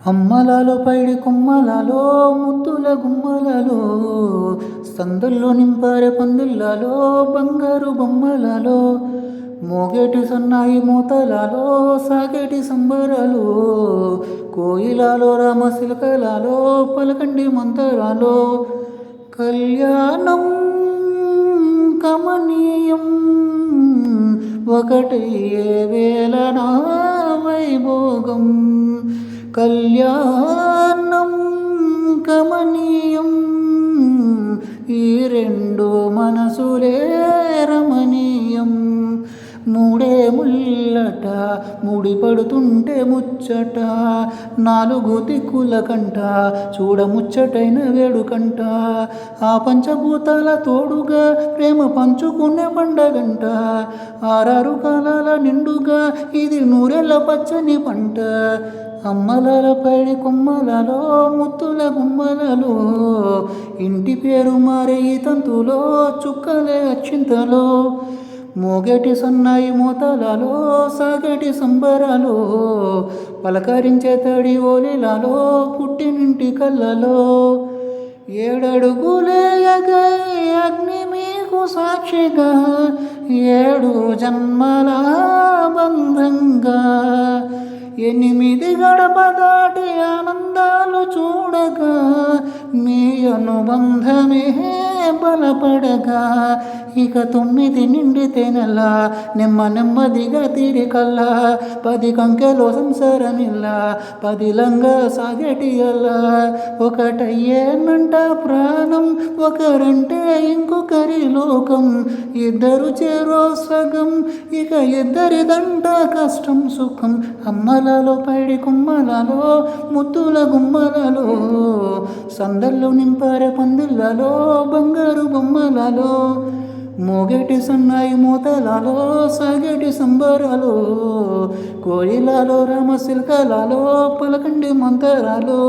అమ్మలాలో పైడి కొమ్మలలో ముద్దుల గుమ్మలలో సందుల్లో నింపారే పందులలో బంగారు బొమ్మలలో మోగేటి సన్నాయి మూతలలో సాగేటి సంబరాలు కోయిలలో రామశిల్కలలో పలకండి మంతరాలో కళ్యాణం కమనీయం ఒకటయ్యే వేళ నా వైభోగం కళ్యాణం కమనీయం ఈ రెండు మనసులే రమణీయం మూడే ముల్లట ముడిపడుతుంటే ముచ్చట నాలుగు దిక్కుల కంట చూడ ముచ్చటైన వేడుకంట ఆ పంచభూతాల తోడుగా ప్రేమ పంచుకునే పండగంట ఆరారు కాలాల నిండుగా ఇది నూరెళ్ళ పచ్చని పంట అమ్మలాల పైడి కొమ్మలలో ముత్తుల గుమ్మలలో ఇంటి పేరు మారే ఈ తంతులో చుక్కలే అచ్చింతలో మోగేటి సన్నాయి మోతలలో సాగేటి సంబరాలు పలకరించే తడి ఓలిలలో పుట్టినింటి కళ్ళలో ఏడడుగులేయగా అగ్ని మీకు సాక్షిగా ఏడు జన్మల బంధంగా 8 గడప దాటి ఆనందాలు చూడగా మీ అనుబంధమే బలపడగా ఇక 9 నిండితే నెల నెమ్మదిగా తీరికల్లా 10 కంకెలో సంసారమిల్లా 10 లంగా సాగేటి అల్లా ఒకటయ్యేనంట ప్రాణం ఒకరంటే ఇంకొకరి లోకం ఇద్దరు చేరో సగం ఇక ఇద్దరిదంట కష్టం సుఖం అమ్మలలో పైడి కొమ్మలలో ముద్దుల గుమ్మలలో సందల్లో నింపారే పందిళ్ళలో బంగారు బొమ్మలలో మోగేటి సన్నాయి మూతలలో సాగేటి సంబరాలు కోయిలలో రామశిల్కలలో పలకండి మంతరాలు